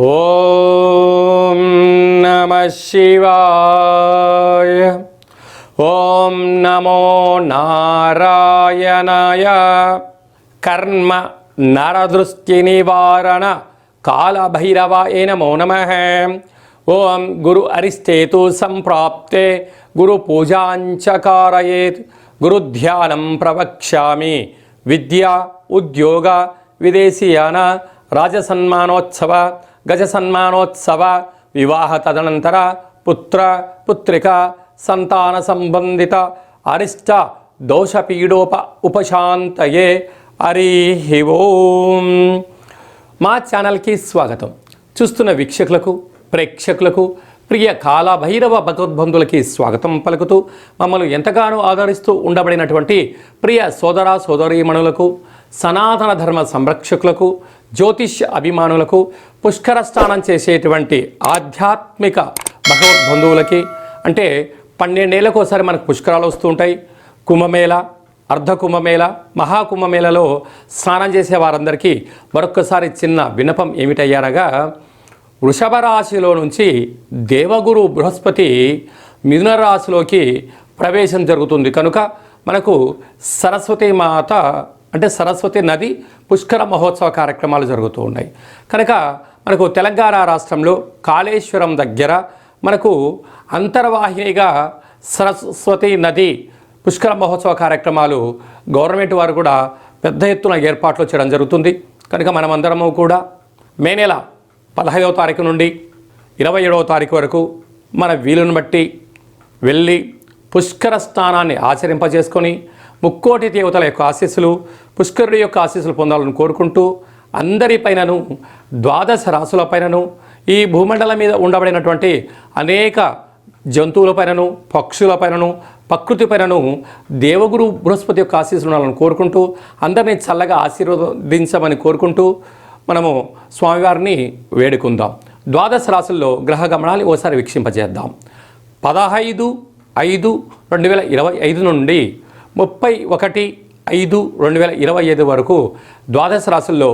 ఓం నమః శివాయ. ఓం నమో నారాయణాయ. కర్మ నరదృష్టి నివారణ కాళభైరవాయ నమో నమః. ఓం గురు అరిష్టేతు సంప్రాప్తే గురు పూజాంచ కారయేత్. గురు ధ్యానం ప్రవక్ష్యామి. విద్య ఉద్యోగ విదేశీయాన రాజసన్మానోత్సవ గజసన్మానోత్సవ వివాహ తదనంతర పుత్ర పుత్రిక సంతాన సంబంధిత అరిష్ట దోషపీడోప ఉపశాంతయే. హరి ఓం. మా ఛానల్కి స్వాగతం. చూస్తున్న వీక్షకులకు ప్రేక్షకులకు ప్రియ కాళభైరవ భగవద్బంధులకి స్వాగతం పలుకుతూ మమ్మల్ని ఎంతగానో ఆదరిస్తూ ఉండబడినటువంటి ప్రియ సోదర సోదరీమణులకు, సనాతన ధర్మ సంరక్షకులకు, జ్యోతిష్య అభిమానులకు, పుష్కర స్నానం చేసేటువంటి ఆధ్యాత్మిక భగవద్బంధువులకి, అంటే 12 ఏళ్ళకు ఒకసారి మనకు పుష్కరాలు వస్తూ ఉంటాయి. కుంభమేళ, అర్ధ కుంభమేళ, మహాకుంభమేళలో స్నానం చేసే వారందరికీ మరొక్కసారి చిన్న విన్నపం ఏమిటయ్యారగా, వృషభ రాశిలో నుంచి దేవగురు బృహస్పతి మిథున రాశిలోకి ప్రవేశం జరుగుతుంది. కనుక మనకు సరస్వతి మాత అంటే సరస్వతి నది పుష్కర మహోత్సవ కార్యక్రమాలు జరుగుతూ ఉన్నాయి. కనుక మనకు తెలంగాణ రాష్ట్రంలో కాళేశ్వరం దగ్గర మనకు అంతర్వాహినిగా సరస్వతి నది పుష్కర మహోత్సవ కార్యక్రమాలు గవర్నమెంట్ వారు కూడా పెద్ద ఎత్తున ఏర్పాట్లు చేయడం జరుగుతుంది. కనుక మనమందరము కూడా మే నెల 15వ తారీఖు నుండి 27వ తారీఖు వరకు మన వీలును బట్టి వెళ్ళి పుష్కర స్నానాన్ని ఆచరింపజేసుకొని ముక్కోటి దేవతల యొక్క ఆశీస్సులు, పుష్కరుడి యొక్క ఆశీస్సులు పొందాలని కోరుకుంటూ, అందరిపైనను 12 రాశులపైనను ఈ భూమండలం మీద ఉండబడినటువంటి అనేక జంతువులపైనను, పక్షులపైనను, ప్రకృతిపైనను దేవగురు బృహస్పతి యొక్క ఆశీస్సులు ఉండాలని కోరుకుంటూ, అందరినీ చల్లగా ఆశీర్వదించమని కోరుకుంటూ మనము స్వామివారిని వేడుకుందాం. 12 రాశుల్లో గ్రహ గమనాన్ని ఓసారి వీక్షింపజేద్దాం. 15/5/2025 నుండి 31/5/2025 వరకు 12 రాశుల్లో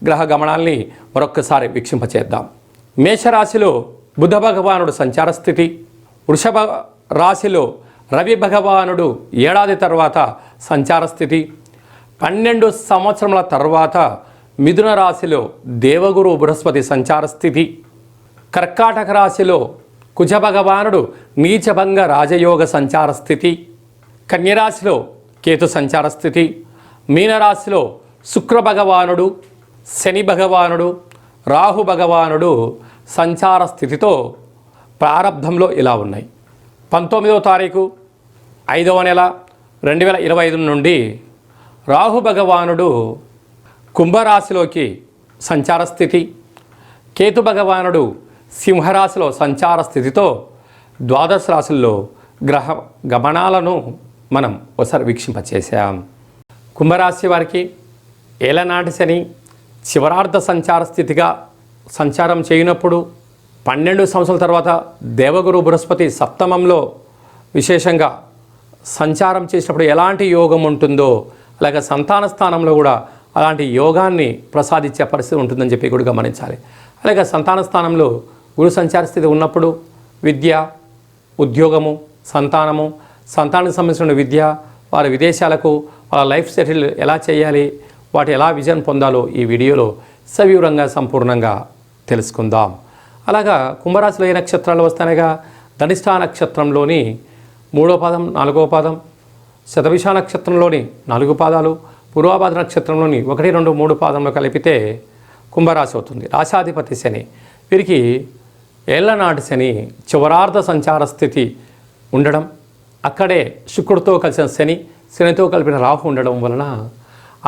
గ్రహ గమనాల్ని మరొక్కసారి వీక్షింపచేద్దాం. మేషరాశిలో బుధ భగవానుడు సంచార స్థితి, వృషభ రాశిలో రవి భగవానుడు ఏడాది తర్వాత సంచార స్థితి, 12 సంవత్సరముల తర్వాత మిథున రాశిలో దేవగురు బృహస్పతి సంచార స్థితి, కర్కాటక రాశిలో కుజ భగవానుడు నీచభంగ రాజయోగ సంచార స్థితి, కన్యరాశిలో కేతు సంచార స్థితి, మీనరాశిలో శుక్ర భగవానుడు, శని భగవానుడు, రాహు భగవానుడు సంచార స్థితితో ప్రారంభంలో ఇలా ఉన్నాయి. 19వ తారీఖు 5వ నెల 2025 నుండి రాహు భగవానుడు కుంభరాశిలోకి సంచార స్థితి, కేతు భగవానుడు సింహరాశిలో సంచార స్థితితో 12 రాశుల్లో గ్రహ గమనాలను మనం ఒకసారి వీక్షింపచేసాం. కుంభరాశి వారికి ఏలనాటి శని చివరార్ధ సంచార స్థితిగా సంచారం చేయనప్పుడు 12 సంవత్సరాల తర్వాత దేవగురు బృహస్పతి సప్తమంలో విశేషంగా సంచారం చేసినప్పుడు ఎలాంటి యోగం ఉంటుందో, అలాగే సంతాన స్థానంలో కూడా అలాంటి యోగాన్ని ప్రసాదించే పరిస్థితి ఉంటుందని చెప్పి కూడా గమనించాలి. అలాగే సంతాన స్థానంలో గురు సంచార స్థితి ఉన్నప్పుడు విద్య, ఉద్యోగము, సంతానము, సంతానానికి సంబంధించిన విద్య, వారి విదేశాలకు వాళ్ళ లైఫ్ సెటిల్ ఎలా చేయాలి, వాటి ఎలా విజయం పొందాలో ఈ వీడియోలో సవివరంగా సంపూర్ణంగా తెలుసుకుందాం. అలాగా కుంభరాశిలో ఏ నక్షత్రాలు వస్తాయిగా, ధనిష్ఠా నక్షత్రంలోని 3వ పాదం, 4వ పాదం, శతభిష నక్షత్రంలోని 4 పాదాలు, పూర్వాభాద్ర నక్షత్రంలోని 1, 2, 3 పాదంలో కలిపితే కుంభరాశి అవుతుంది. రాశాధిపతి శని, వీరికి ఏళ్లనాటి శని చివరార్ధ సంచార స్థితి ఉండడం, అక్కడే శుక్రుడితో కలిసిన శని, శనితో కలిపిన రాహు ఉండడం వలన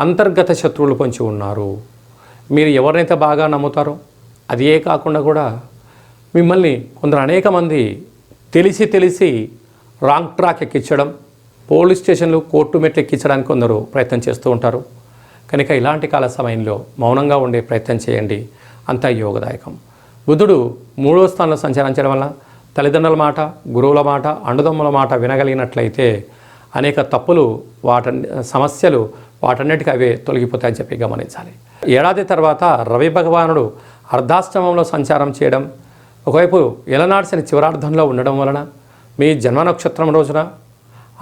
అంతర్గత శత్రువులు పొంచి ఉన్నారు. మీరు ఎవరినైతే బాగా నమ్ముతారో అదే కాకుండా కూడా మిమ్మల్ని కొందరు అనేక మంది తెలిసి రాంగ్ ట్రాక్ ఎక్కించడం, పోలీస్ స్టేషన్లు, కోర్టు మెట్లు ఎక్కించడానికి కొందరు ప్రయత్నం చేస్తూ ఉంటారు. కనుక ఇలాంటి కాల సమయంలో మౌనంగా ఉండే ప్రయత్నం చేయండి, అంతా యోగదాయకం. బుధుడు 3వ స్థానంలో సంచరించడం వల్ల తల్లిదండ్రుల మాట, గురువుల మాట, అండుదమ్ముల మాట వినగలిగినట్లయితే అనేక తప్పులు సమస్యలు వాటన్నిటికీ అవే తొలగిపోతాయని చెప్పి గమనించాలి. ఏడాది తర్వాత రవి భగవానుడు అర్ధాష్టమంలో సంచారం చేయడం, ఒకవైపు ఏలనాడ్శని చివరార్ధంలో ఉండడం వలన మీ జన్మ నక్షత్రం రోజున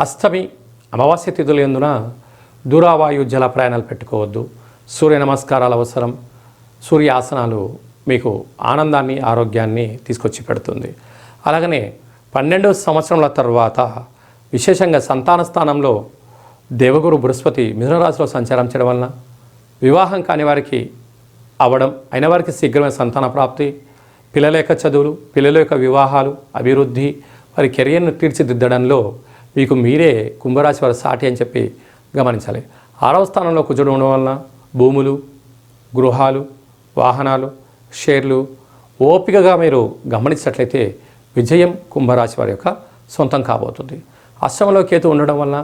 అష్టమి అమావాస్య తిథులు ఎందున దూరావాయు జల ప్రయాణాలు పెట్టుకోవద్దు. సూర్య నమస్కారాలు అవసరం. సూర్యాసనాలు మీకు ఆనందాన్ని ఆరోగ్యాన్ని తీసుకొచ్చి పెడుతుంది. అలాగనే 12 సంవత్సరాల తర్వాత విశేషంగా సంతాన స్థానంలో దేవగురు బృహస్పతి మిథునరాశిలో సంచారం చేయడం వలన వివాహం కాని వారికి అవ్వడం, అయిన వారికి శీఘ్రమైన సంతాన ప్రాప్తి, పిల్లల యొక్క చదువులు, పిల్లల యొక్క వివాహాలు, అభివృద్ధి, వారి కెరియర్ను తీర్చిదిద్దడంలో మీకు మీరే కుంభరాశి వారి సాటి అని చెప్పి గమనించాలి. 6వ స్థానంలో కుజుడు ఉండడం వలన భూములు, గృహాలు, వాహనాలు, షేర్లు ఓపికగా మీరు గమనించినట్లయితే విజయం కుంభరాశి వారి యొక్క సొంతం కాబోతుంది. అష్టమంలో కేతు ఉండడం వలన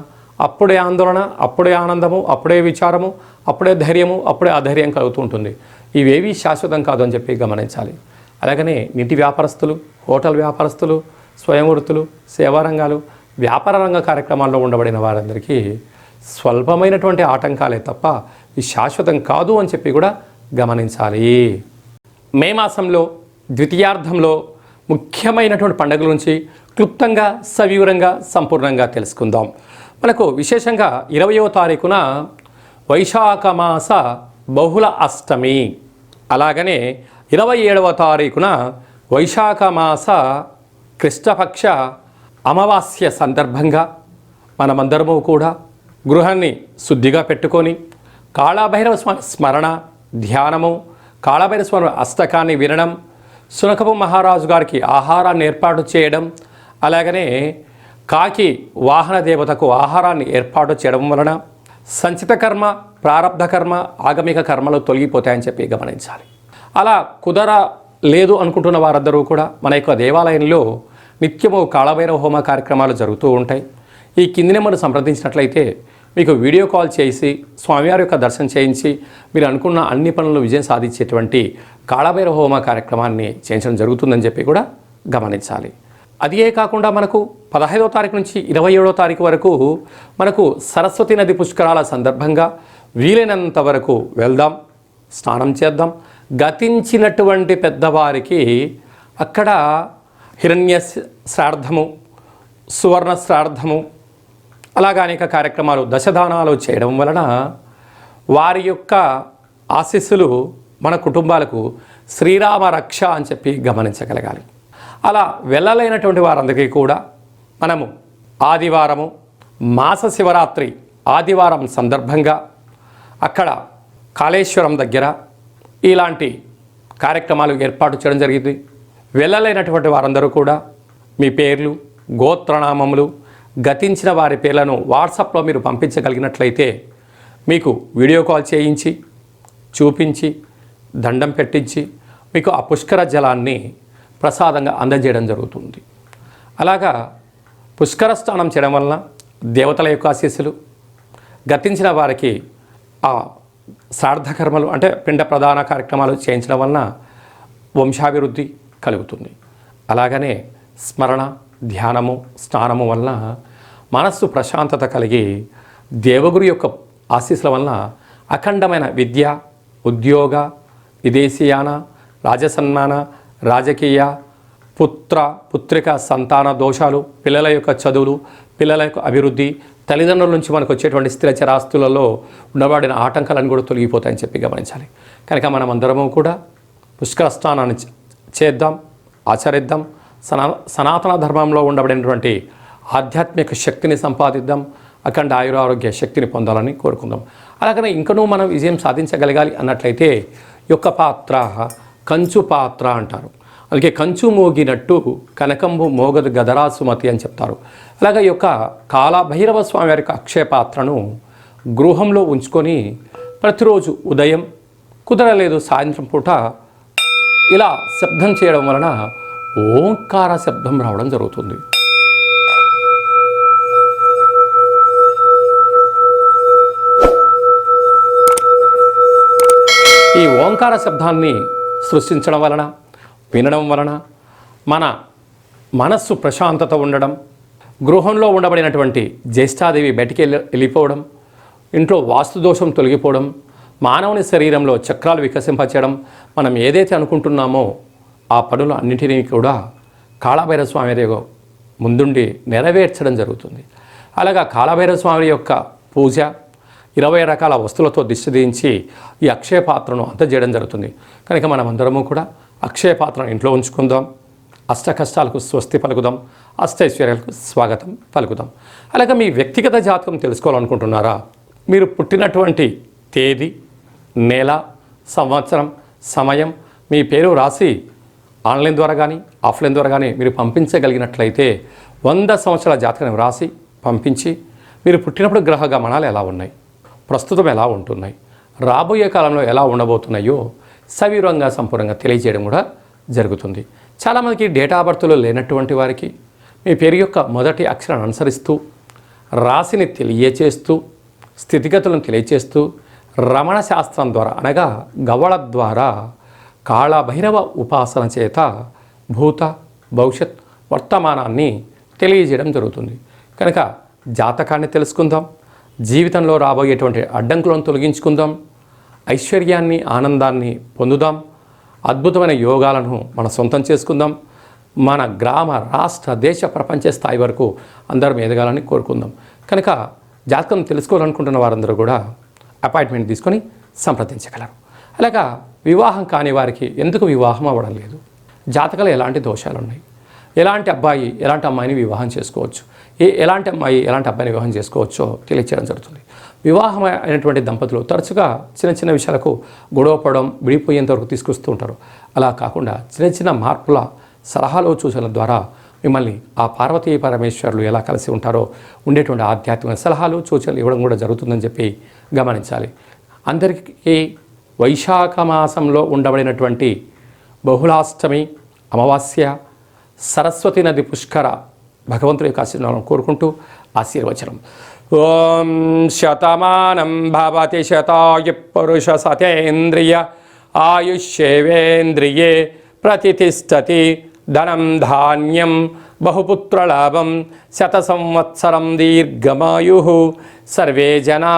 అప్పుడే ఆందోళన, అప్పుడే ఆనందము, అప్పుడే విచారము, అప్పుడే ధైర్యము, అప్పుడే అధైర్యం కలుగుతూ ఉంటుంది. ఇవేవి శాశ్వతం కాదు అని చెప్పి గమనించాలి. అలాగనే నీటి వ్యాపారస్తులు, హోటల్ వ్యాపారస్తులు, స్వయం వృత్తులు, సేవారంగాలు, వ్యాపార రంగ కార్యక్రమాల్లో ఉండబడిన వారందరికీ స్వల్పమైనటువంటి ఆటంకాలే తప్ప ఇది శాశ్వతం కాదు అని చెప్పి కూడా గమనించాలి. మే మాసంలో ద్వితీయార్థంలో ముఖ్యమైనటువంటి పండుగల గురించి క్లుప్తంగా సవివరంగా సంపూర్ణంగా తెలుసుకుందాం. మనకు విశేషంగా 20వ తారీఖున వైశాఖ మాస బహుళ అష్టమి, అలాగనే 27వ తారీఖున వైశాఖ మాస కృష్ణపక్ష అమావాస్య సందర్భంగా మనమందరము కూడా గృహాన్ని శుద్ధిగా పెట్టుకొని కాళభైరవ స్వామి స్మరణ, ధ్యానము, కాళభైరవ స్వామి అష్టకాన్ని వినడం, సునకపు మహారాజు గారికి ఆహారాన్ని ఏర్పాటు చేయడం, అలాగనే కాకి వాహన దేవతకు ఆహారాన్ని ఏర్పాటు చేయడం వలన సంచిత కర్మ, ప్రారబ్ధ కర్మ, ఆగమిక కర్మలు తొలగిపోతాయని చెప్పి గమనించాలి. అలా కుదరలేదు అనుకుంటున్న వారందరూ కూడా మన యొక్క దేవాలయంలో నిత్యము కాళభైరవ హోమ కార్యక్రమాలు జరుగుతూ ఉంటాయి. ఈ కింది నెంబర్ను సంప్రదించినట్లయితే మీకు వీడియో కాల్ చేసి స్వామివారి యొక్క దర్శనం చేయించి మీరు అనుకున్న అన్ని పనులు విజయం సాధించేటువంటి కాళభైరవ హోమ కార్యక్రమాన్ని చేయించడం జరుగుతుందని చెప్పి కూడా గమనించాలి. అదే కాకుండా మనకు 15వ తారీఖు నుంచి 27వ తారీఖు వరకు మనకు సరస్వతి నది పుష్కరాల సందర్భంగా వీలైనంత వరకు వెళ్దాం, స్నానం చేద్దాం. గతించినటువంటి పెద్దవారికి అక్కడ హిరణ్య శ్రాద్ధము, సువర్ణ శ్రాద్ధము, అలాగా అనేక కార్యక్రమాలు, దశదానాలు చేయడం వలన వారి యొక్క ఆశీస్సులు మన కుటుంబాలకు శ్రీరామ రక్ష అని చెప్పి గమనించగలగాలి. అలా వెళ్ళలేనటువంటి వారందరికీ కూడా మనము ఆదివారము, మాస శివరాత్రి ఆదివారం సందర్భంగా అక్కడ కాళేశ్వరం దగ్గర ఇలాంటి కార్యక్రమాలు ఏర్పాటు చేయడం జరిగింది. వెళ్ళలేనటువంటి వారందరూ కూడా మీ పేర్లు, గోత్రనామములు, గతించిన వారి పేర్లను వాట్సాప్లో మీరు పంపించగలిగినట్లయితే మీకు వీడియో కాల్ చేయించి చూపించి దండం పెట్టించి మీకు ఆ పుష్కర జలాన్ని ప్రసాదంగా అందజేయడం జరుగుతుంది. అలాగా పుష్కర స్నానం చేయడం వలన దేవతల యొక్క ఆశీస్సులు, గతించిన వారికి ఆ శ్రాద్ధకర్మలు అంటే పిండ ప్రధాన కార్యక్రమాలు చేయించడం వలన వంశాభివృద్ధి కలుగుతుంది. అలాగనే స్మరణ, ధ్యానము, స్నానము వలన మనస్సు ప్రశాంతత కలిగి దేవగురు యొక్క ఆశీస్సుల వలన అఖండమైన విద్య, ఉద్యోగ, విదేశీయాన, రాజసన్మాన, రాజకీయ, పుత్రిక సంతాన దోషాలు, పిల్లల యొక్క చదువులు, పిల్లల యొక్క అభివృద్ధి, తల్లిదండ్రుల నుంచి మనకు వచ్చేటువంటి స్థిరచరాస్తులలో ఉండబడిన ఆటంకాలను కూడా తొలగిపోతాయని చెప్పి గమనించాలి. కనుక మనం అందరము కూడా పుష్కర స్నానాన్ని చేద్దాం, ఆచరిద్దాం. సనాతన ధర్మంలో ఉండబడినటువంటి ఆధ్యాత్మిక శక్తిని సంపాదిద్దాం, అఖండ ఆయురారోగ్య శక్తిని పొందాలని కోరుకుందాం. అలాగనే ఇంకనూ మనం విజయం సాధించగలగాలి అన్నట్లయితే యొక్క పాత్ర కంచు పాత్ర అంటారు. అలాగే కంచు మోగినట్టు కనకంబు మోగదు గదరా సుమతి అని చెప్తారు. అలాగే ఈ యొక్క కాళభైరవ స్వామి వారి అక్షయ పాత్రను గృహంలో ఉంచుకొని ప్రతిరోజు ఉదయం, కుదరలేదు సాయంత్రం పూట ఇలా శబ్దం చేయడం వలన ఓంకార శబ్దం రావడం జరుగుతుంది. ఈ ఓంకార శబ్దాన్ని సృష్టించడం వలన, వినడం వలన మన మనస్సు ప్రశాంతత ఉండడం, గృహంలో ఉండబడినటువంటి జ్యేష్ఠాదేవి బయటికి వెళ్ళిపోవడం, ఇంట్లో వాస్తు దోషం తొలగిపోవడం, మానవుని శరీరంలో చక్రాలు వికసింపచేయడం, మనం ఏదైతే అనుకుంటున్నామో ఆ పనులు అన్నింటినీ కూడా కాళభైరవ స్వామి ముందుండి నెరవేర్చడం జరుగుతుంది. అలాగా కాళభైరవ స్వామి యొక్క పూజ 20 రకాల వస్తువులతో దిష్టి దించి ఈ అక్షయ పాత్రను అందజేయడం జరుగుతుంది. కనుక మనం అందరము కూడా అక్షయ పాత్రను ఇంట్లో ఉంచుకుందాం, అష్ట కష్టాలకు స్వస్తి పలుకుదాం, అష్టైశ్వర్యాలకు స్వాగతం పలుకుదాం. అలాగే మీ వ్యక్తిగత జాతకం తెలుసుకోవాలనుకుంటున్నారా? మీరు పుట్టినటువంటి తేదీ, నెల, సంవత్సరం, సమయం, మీ పేరు రాసి ఆన్లైన్ ద్వారా కానీ ఆఫ్లైన్ ద్వారా కానీ మీరు పంపించగలిగినట్లయితే 100 సంవత్సరాల జాతకాన్ని రాసి పంపించి మీరు పుట్టినప్పుడు గ్రహ గమనాలు ఎలా ఉన్నాయి, ప్రస్తుతం ఎలా ఉంటున్నాయి, రాబోయే కాలంలో ఎలా ఉండబోతున్నాయో సవివరంగా సంపూర్ణంగా తెలియజేయడం కూడా జరుగుతుంది. చాలామందికి డేటా ఆఫ్ బర్త్లో లేనటువంటి వారికి మీ పేరు యొక్క మొదటి అక్షరాన్ని అనుసరిస్తూ రాశిని తెలియచేస్తూ స్థితిగతులను తెలియచేస్తూ రమణ శాస్త్రం ద్వారా అనగా గవ్వళ ద్వారా కాళభైరవ ఉపాసన చేత భూత భవిష్యత్ వర్తమానాన్ని తెలియజేయడం జరుగుతుంది. కనుక జాతకాన్ని తెలుసుకుందాం, జీవితంలో రాబోయేటువంటి అడ్డంకులను తొలగించుకుందాం, ఐశ్వర్యాన్ని ఆనందాన్ని పొందుదాం, అద్భుతమైన యోగాలను మన సొంతం చేసుకుందాం, మన గ్రామ రాష్ట్ర దేశ ప్రపంచ స్థాయి వరకు అందరం ఎదగాలని కోరుకుందాం. కనుక జాతకం తెలుసుకోవాలనుకుంటున్న వారందరూ కూడా అపాయింట్మెంట్ తీసుకొని సంప్రదించగలరు. అలాగా వివాహం కాని వారికి ఎందుకు వివాహం అవ్వడం లేదు, జాతకాలు ఎలాంటి దోషాలు ఉన్నాయి, ఎలాంటి అబ్బాయి ఎలాంటి అమ్మాయిని వివాహం చేసుకోవచ్చు, ఎలాంటి అమ్మాయి ఎలాంటి అబ్బాయిని వివాహం చేసుకోవచ్చో తెలియచేయడం జరుగుతుంది. వివాహం అయినటువంటి దంపతులు తరచుగా చిన్న చిన్న విషయాలకు గొడవ పడడం, విడిపోయేంత వరకు తీసుకొస్తూ ఉంటారు. అలా కాకుండా చిన్న చిన్న మార్పుల సలహాలు సూచనల ద్వారా మిమ్మల్ని ఆ పార్వతీ పరమేశ్వరులు ఎలా కలిసి ఉంటారో ఉండేటువంటి ఆధ్యాత్మిక సలహాలు సూచనలు ఇవ్వడం కూడా జరుగుతుందని చెప్పి గమనించాలి. అందరికీ వైశాఖ మాసంలో ఉండబడినటువంటి బహుళాష్టమి అమావాస్య సరస్వతి నది పుష్కర భగవంతుడి యొక్క ఆశీర్వాదం కోరుకుంటూ ఆశీర్వచనం. ఓం శతమానం భవతి శతాయు పురుష సతేంద్రియ ఆయుష్యేవేంద్రియే ప్రతిష్టతి ధనం ధాన్యం బహుపుత్రలాభం శత సంవత్సరం దీర్ఘమాయు సర్వే జనా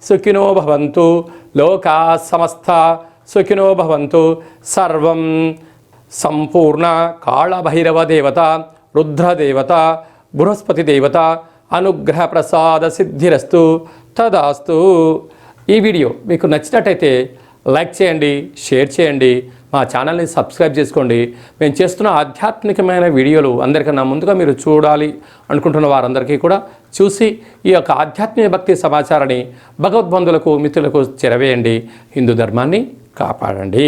సుఖినో భవంతు లోకా సమస్త సుఖినో భవంతు. సర్వం సంపూర్ణ కాళభైరవ దేవత, రుద్రదేవత, బృహస్పతి దేవత అనుగ్రహ ప్రసాద సిద్ధిరస్తు తదాస్తు. ఈ వీడియో మీకు నచ్చినట్టయితే లైక్ చేయండి, షేర్ చేయండి, మా ఛానల్ని సబ్స్క్రైబ్ చేసుకోండి. మేము చేస్తున్న ఆధ్యాత్మికమైన వీడియోలు అందరికన్నా ముందుగా మీరు చూడాలి అనుకుంటున్న వారందరికీ కూడా చూసి ఈ యొక్క ఆధ్యాత్మిక భక్తి సమాచారాన్ని భగవద్బంధులకు మిత్రులకు చేరవేయండి. హిందూ ధర్మాన్ని కాపాడండి.